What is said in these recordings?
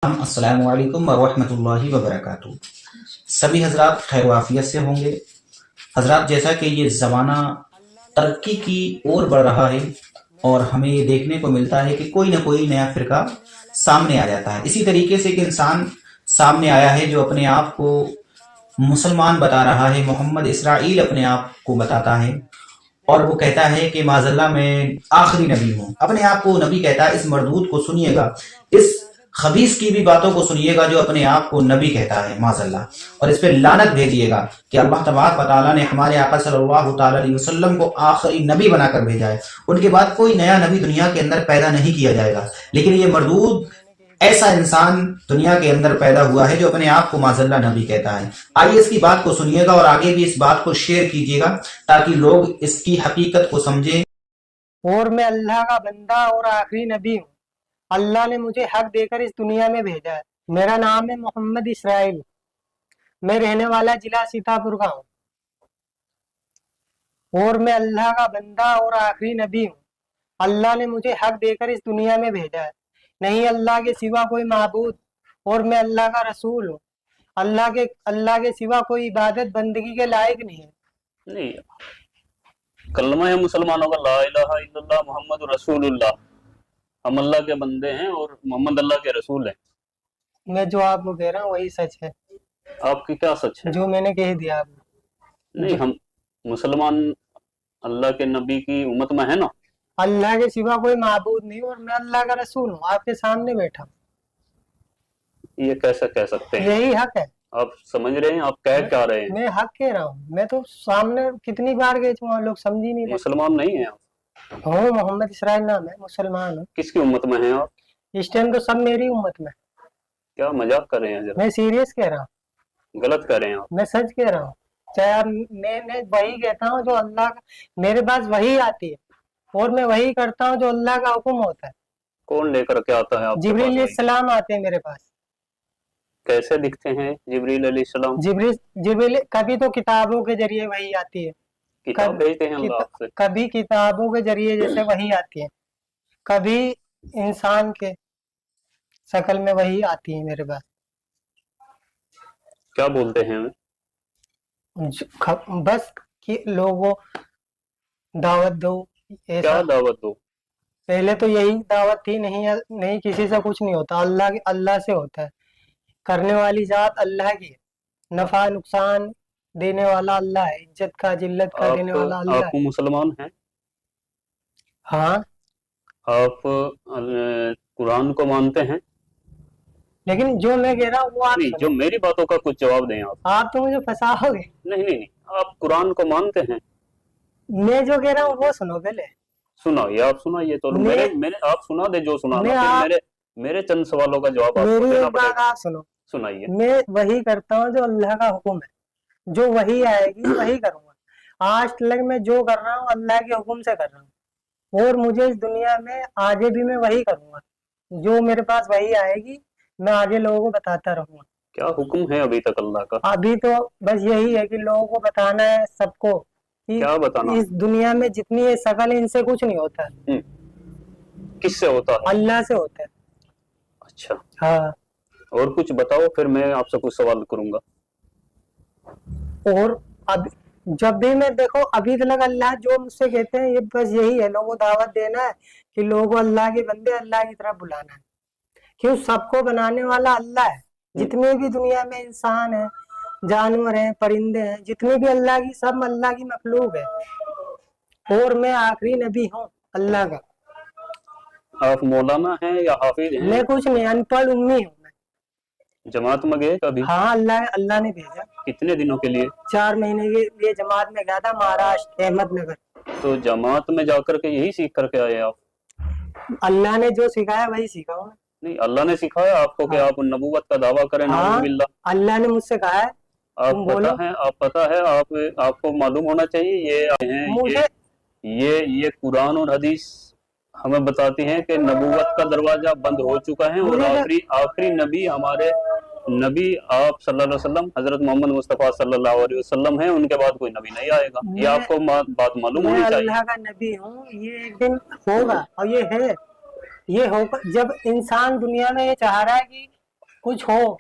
السلام علیکم ورحمۃ اللہ وبرکاتہ۔ سبھی حضرات خیر و عافیت سے ہوں گے۔ حضرات، جیسا کہ یہ زمانہ ترقی کی اور بڑھ رہا ہے اور ہمیں یہ دیکھنے کو ملتا ہے کہ کوئی نہ کوئی نیا فرقہ سامنے آ جاتا ہے، اسی طریقے سے ایک انسان سامنے آیا ہے جو اپنے آپ کو مسلمان بتا رہا ہے۔ محمد اسرائیل اپنے آپ کو بتاتا ہے اور وہ کہتا ہے کہ معاذ اللہ میں آخری نبی ہوں، اپنے آپ کو نبی کہتا ہے۔ اس مردود کو سنیے گا، اس خبیث کی بھی باتوں کو سنیے گا جو اپنے آپ کو نبی کہتا ہے معاذ اللہ، اور اس پہ لعنت بھیجیے گا کہ اللہ تبارک و تعالیٰ نے ہمارے آقا صلی اللہ تعالیٰ علیہ وسلم کو آخری نبی بنا کر بھیجا ہے، ان کے بعد کوئی نیا نبی دنیا کے اندر پیدا نہیں کیا جائے گا۔ لیکن یہ مردود ایسا انسان دنیا کے اندر پیدا ہوا ہے جو اپنے آپ کو معاذ اللہ نبی کہتا ہے۔ آئیے اس کی بات کو سنیے گا اور آگے بھی اس بات کو شیئر کیجیے گا تاکہ لوگ اس کی حقیقت کو سمجھیں۔ اور میں اللہ کا بندہ اور آخری نبی ہوں، اللہ نے مجھے حق دے کر اس دنیا میں بھیجا ہے۔ میرا نام ہے محمد اسرائیل، میں رہنے والا ضلع سیتاپور کا ہوں، اور میں اللہ کا بندہ اور آخری نبی ہوں، اللہ نے مجھے حق دے کر اس دنیا میں بھیجا ہے۔ نہیں اللہ کے سوا کوئی معبود، اور میں اللہ کا رسول ہوں۔ اللہ کے سوا کوئی عبادت بندگی کے لائق نہیں ہے۔ نہیں، کلمہ ہے مسلمانوں کا لا الہ الا اللہ محمد رسول اللہ۔ ہم اللہ کے بندے ہیں اور محمد اللہ کے رسول ہیں۔ میں جو آپ کو کہہ رہا ہوں وہی سچ ہے۔ آپ کی کیا سچ ہے؟ جو میں نے کہہ دیا آپ کو۔ نہیں، ہم مسلمان اللہ کے نبی کی امت میں ہے نا۔ اللہ کے سوا کوئی معبود نہیں اور میں اللہ کا رسول ہوں، آپ کے سامنے بیٹھا ہوں۔ یہ کیسے کہہ سکتے ہیں؟ یہی حق ہے۔ آپ سمجھ رہے ہیں آپ کہہ کیا رہے ہیں؟ میں حق کہہ رہا ہوں، میں تو سامنے کتنی بار گئے چکا ہوں، لوگ سمجھ ہی نہیں رہے۔ مسلمان نہیں ہیں آپ؟ ہوں، محمد اسرائیل نام ہے، مسلمان ہوں۔ کس کی امت میں ہیں آپ؟ اس ٹائم تو سب میری امت میں۔ کیا مذاق کر رہے ہیں؟ ذرا میں سیریس کہہ رہا ہوں، غلط کر رہے ہیں آپ۔ میں سچ کہہ رہا ہوں۔ چاہے آپ میں وہی کہتا ہوں جو اللہ کا، میرے پاس وہی آتی ہے اور میں وہی کرتا ہوں جو اللہ کا حکم ہوتا ہے۔ کون لے کر کے آتا ہے آپ کے جبریل پاس؟ علیہ السلام آتے ہیں میرے پاس۔ کیسے دکھتے ہیں جبریل علیہ السلام؟ جبریل کبھی تو کتابوں کے ذریعے وہی آتی ہے، کتاب بھیجتے ہیں اللہ آپ سے؟ کبھی کتابوں کے ذریعے جیسے وہی آتی ہے، کبھی انسان کے شکل میں وہی آتی ہے میرے پاس۔ کیا بولتے ہیں؟ بس کہ لوگوں دعوت دو۔ کیا دعوت دو؟ پہلے تو یہی دعوت تھی، نہیں کسی سے کچھ نہیں ہوتا، اللہ سے ہوتا ہے۔ کرنے والی ذات اللہ کی ہے، نفع نقصان دینے والا اللہ ہے، عزت کا ذلت کا دینے والا اللہ آپ ہے۔ مسلمان ہیں؟ ہاں، آپ قرآن کو مانتے ہیں؟ لیکن جو میں کہہ رہا ہوں وہ آپ نہیں، جو میری باتوں کا کچھ جواب دیں آپ۔ آپ تو مجھے پھنساؤ گے۔ نہیں، آپ قرآن کو مانتے ہیں؟ میں جو کہہ رہا ہوں وہ سنو پہلے۔ سنائیے، آپ سنائیے تو آپ سنا دے جو سنانا، پھر میرے چند سوالوں کا جواب آپ کو میری دینا ایک پڑے بات گا۔ آپ سنو، سنائیے۔ میں وہی کرتا ہوں جو اللہ کا حکم ہے، جو وہی آئے گی وہی کروں گا۔ آج تک میں جو کر رہا ہوں اللہ کے حکم سے کر رہا ہوں، اور مجھے اس دنیا میں آگے بھی میں وہی کروں گا، جو میرے پاس وہی آئے گی میں آگے لوگوں کو بتاتا رہوں گا۔ کیا حکم ہے ابھی تک اللہ کا؟ ابھی تو بس یہی ہے کہ لوگوں کو بتانا ہے، سب کو، کہ کیا بتانا؟ اس دنیا میں جتنی یہ شکل ان سے کچھ نہیں ہوتا ہے، کس سے ہوتا ہے؟ اللہ سے ہوتا ہے۔ اچھا، ہاں، اور کچھ بتاؤ پھر میں آپ سے کچھ سوال کروں گا۔ اور اب جب بھی میں دیکھو ابھی تک اللہ جو مجھ سے کہتے ہیں یہ بس یہی ہے، لوگوں کو دعوت دینا ہے کہ لوگوں کو اللہ کے بندے اللہ کی طرف بلانا ہے، کیوں سب کو بنانے والا اللہ ہے۔ جتنے بھی دنیا میں انسان ہیں، جانور ہیں، پرندے ہیں، جتنے بھی اللہ کی، سب اللہ کی مخلوق ہے، اور میں آخری نبی ہوں اللہ کا۔ آپ مولانا ہیں یا حافظ ہیں؟ میں کچھ نہیں، ان پڑھ امی ہوں میں۔ جماعت میں گئے کبھی؟ ہاں، اللہ نے بھیجا۔ کتنے دنوں کے لیے؟ 4 مہینے کے لیے جماعت میں گیا تھا، مہاراشٹر احمد نگر۔ تو جماعت میں جا کر کے یہی سیکھ کر کے آئے آپ؟ اللہ نے جو سکھایا وہی سیکھا ہوں۔ نہیں، اللہ نے سکھایا آپ کو کہ آپ نبوت کا دعویٰ کریں؟ نعوذ باللہ۔ اللہ نے مجھ سے کہا ہے، آپ پتہ ہے آپ کو معلوم ہونا چاہیے، یہ قرآن اور حدیث ہمیں بتاتی ہیں کہ نبوت کا دروازہ بند ہو چکا ہے، اور آخری نبی ہمارے نبی آپ صلی اللہ علیہ وسلم حضرت محمد مصطفیٰ صلی اللہ علیہ وسلم ہیں، ان کے بعد کوئی نبی نہیں آئے گا۔ یہ آپ کو بات معلوم ہونی میں چاہیے۔ اللہ کا نبی ہوں، یہ ایک دن ہوگا، اور یہ ہے، یہ ہوگا جب انسان دنیا میں یہ چاہ رہا ہے کہ कुछ हो,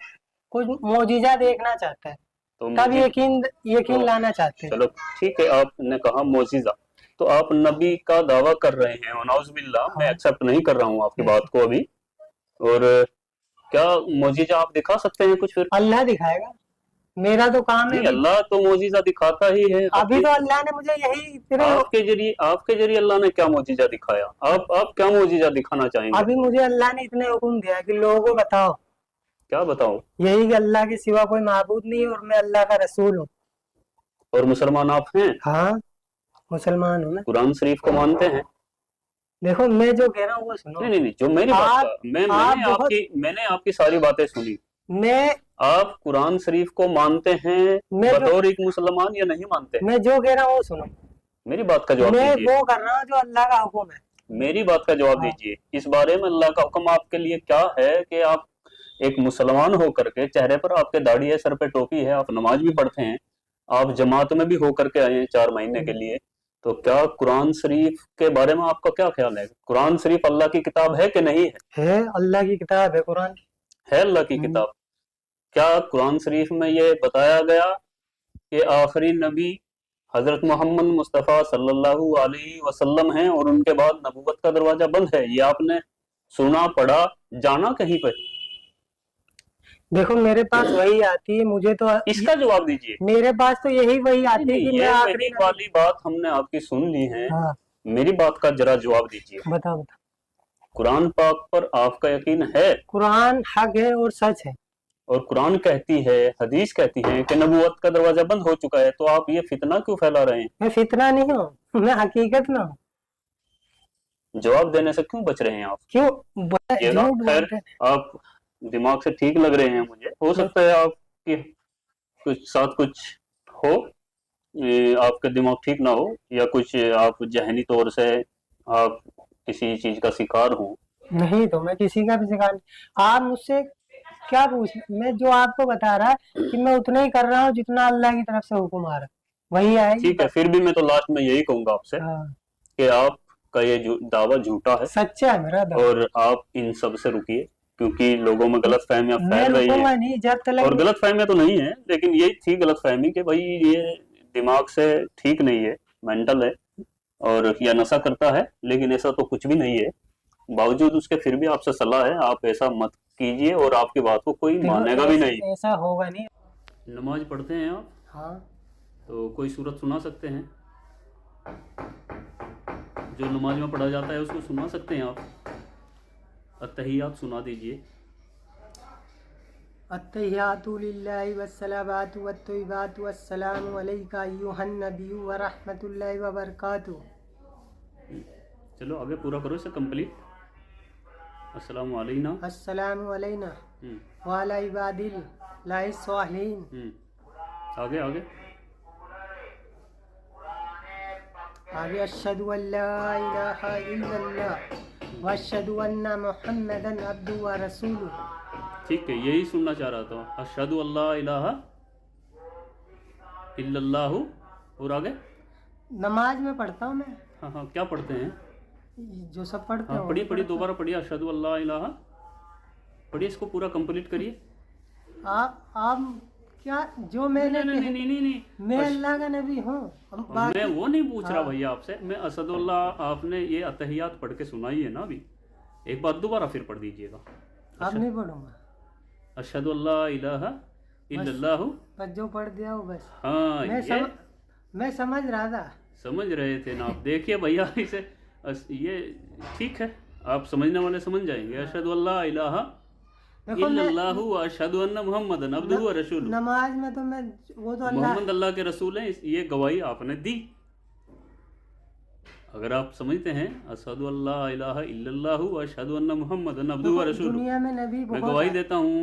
कुछ मौजिजा देखना चाहता है, तो तब मुझे यकीन तो लाना चाहते हैं। चलो ठीक है, आपने कहा मोजिजा, तो आप नबी का दावा कर रहे हैं, वनाउज़ुबिल्लाह, मैं हाँ, एक्सेप्ट नहीं कर रहा हूँ आपकी ऐसे बात को अभी। और क्या मोजिजा आप दिखा सकते हैं कुछ फिर? अल्लाह दिखाएगा, मेरा तो काम है नहीं, अभी। अल्लाह तो मोजिजा दिखाता ही है अभी अपनी। तो अल्लाह ने मुझे यही तेरे आपके जरिए अल्लाह ने क्या मोजिजा दिखाया? आप क्या मोजिजा दिखाना चाहेंगे? अभी मुझे अल्लाह ने इतने हुक्म दिया कि लोगों को बताओ क्या बताओ? यही कि अल्लाह के सिवा कोई माबूद नहीं है और मैं अल्लाह का रसूल हूँ। और मुसलमान आप हैं? हाँ, मुसलमान हूँ मैं। कुरान शरीफ को मानते हैं? देखो मैं जो कह रहा हूँ वो सुनो। नहीं, जो मेरी बात आप का बहुत मैंने आपकी सारी बातें सुनी। मैं आप कुरान शरीफ को मानते हैं मैं जो बतौर एक मुसलमान या नहीं मानते? मैं जो कह रहा हूँ वो सुनो। मेरी बात का जवाब मैं दीजिए। वो कर रहा हूँ जो अल्लाह का हुक्म है। मेरी बात का जवाब हाँ, दीजिए। इस बारे में अल्लाह का हुक्म आपके लिए क्या है कि आप एक मुसलमान होकर के, चेहरे पर आपके दाढ़ी है, सर पे टोपी है, आप नमाज भी पढ़ते हैं, आप जमात में भी होकर के आए हैं 4 महीने के लिए, तो क्या कुरान शरीफ के बारे में आपका क्या ख्याल है? कुरान शरीफ अल्लाह की किताब है कि नहीं है? है अल्लाह की किताब है कुरान। है अल्लाह की किताब। क्या कुरान शरीफ में ये बताया गया कि आखिरी नबी हजरत मोहम्मद मुस्तफ़ा सल्लल्लाहु अलैहि वसल्लम हैं और उनके बाद नबूवत का दरवाजा बंद है? ये आपने सुना, पढ़ा, जाना कहीं पर? देखो मेरे पास वही आती है, मुझे तो इसका जवाब दीजिए। मेरे पास तो यही वही आती है नहीं, कि ये मैं आखिरी वही वाली बात हमने आपकी सुन ली है। हाँ, मेरी बात का जरा जवाब दीजिए। बताओ। कुरान पाक पर आपका यकीन है? कुरान हक है और सच है। और कुरान कहती है, हदीस कहती है कि नबूवत का दरवाजा बंद हो चुका है, तो आप ये फितना क्यों फैला रहे हैं? मैं फितना नहीं हूँ, मैं हकीकत में हूँ। जवाब देने से क्यों बच रहे हैं आप? क्यों ये ना, झूठ खैर बोलते हैं? आप दिमाग से ठीक लग रहे हैं मुझे। हो सकता है आपके कुछ साथ कुछ हो, आपका दिमाग ठीक ना हो, या कुछ आप जहनी तौर से आप किसी चीज का शिकार हो। नहीं तो मैं किसी का भी शिकार नहीं। आप मुझसे क्या पूछ, मैं जो आपको बता रहा कि मैं उतना ही कर रहा हूँ जितना अल्लाह की तरफ से हुक्म आ रहा है, वही आएगी। ठीक है, फिर भी मैं तो लास्ट में यही कहूंगा आपसे कि आपका ये दावा झूठा है, सच्चा है मेरा दावा। और आप इन सब से रुकिए, क्योंकि लोगों में गलत फहमियां मैं फैल रही रुकूंगा है। नहीं जब तक। और गलत फहमियां तो नहीं है, लेकिन ये थी गलत फहमी कि भाई ये दिमाग से ठीक नहीं है, मेंटल है और या नशा करता है, लेकिन ऐसा तो कुछ भी नहीं है। बावजूद उसके फिर भी आपसे सलाह है, आप ऐसा मत कीजिए और आपकी बात को कोई मानेगा भी नहीं। ऐसा होगा नहीं। नमाज पढ़ते हैं आप? हाँ, तो कोई सूरत सुना सकते हैं? जो नमाज में पढ़ा जाता है उसको सुना सकते हैं आप? अत्तहियात सुना दीजिए। अत्तहियातु लिल्लाहि वस्सलावातु वत्तय्यिबातु वस्सलामु अलैका अय्युहन नबिय्यु व रहमतुल्लाहि व बरकातुहू। चलो आगे पूरा करो इसे कंप्लीट। अस्सलामु अलैना व अला इबादिल्लाहि स्वालिहीन। आगे आगे अशहदु अल्ला इलाहा इल्लल्लाह व अशहदु अन्ना मुहम्मदन अब्दुहु व रसूलुहु। ठीक है, यही सुनना चाह रहा था। अशहदु अल्ला इलाहा इल्लल्लाहु। और आगे नमाज में पढ़ता हूँ मैं। हाँ, क्या पढ़ते हैं? जो सब पढ़ते हैं। पढ़िए दोबारा पढ़िए। अशहदु अल्ला इलाहा पढ़िए, इसको पूरा कंप्लीट करिए। आप क्या जो मैंने नहीं, मैं अल्लाह का नबी हूँ। मैं वो नहीं पूछ रहा भैया आपसे। मैं असदुल्लाह, आपने ये अतहियात पढ़ के सुनाई है ना अभी, एक बार दोबारा फिर पढ़ दीजिएगा। अब नहीं पढ़ूंगा। अशहदु अल्ला इलाहा इल्लल्लाहु, बस जो पढ़ दिया वो बस। हाँ, मैं समझ रहा था। समझ रहे थे ना आप? देखिए भैया, इसे ये ठीक है, आप समझने वाले समझ जाएंगे। अशहदु अल्ला इलाहा इल्लल्लाहु व अशहदु अन्ना मुहम्मदन अब्दुहु व रसूलुहु। नमाज में तो मैं वो तो मोहम्मद अल्लाह के रसूल हैं, ये गवाही आपने दी। अगर आप समझते हैं अशहदु अल्ला इलाहा इल्लल्लाहु व अशहदु अन्ना मुहम्मदन अब्दुहु व रसूलुहु, दुनिया में नबी मैं गवाही देता हूँ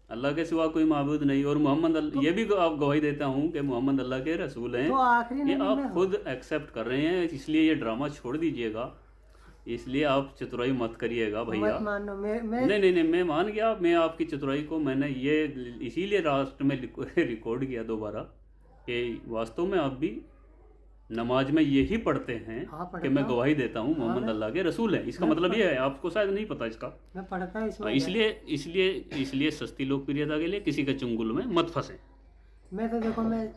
अल्लाह के सिवा कोई माबूद नहीं, और मोहम्मद ये भी आप गवाही देता हूँ कि मोहम्मद अल्लाह के रसूल हैं। तो आखिरी ये आप खुद एक्सेप्ट कर रहे हैं, इसलिए ये ड्रामा छोड़ दीजिएगा। इसलिए आप चतुराई मत करिएगा भैया। नहीं, मैं मान गया। मैं आपकी चतुराई को मैंने ये इसीलिए लास्ट में रिकॉर्ड किया दोबारा कि वास्तव में आप भी नमाज में यही पढ़ते हैं हाँ, कि मैं गवाही देता हूँ मोहम्मद अल्लाह के रसूल हैं। इसका मतलब ये है, आपको शायद नहीं पता इसका। मैं पढ़ता हूँ इसमें। इसलिए सस्ती लोकप्रियता के लिए किसी के चुंगल में मत फंसे। मैं तो देखो मैं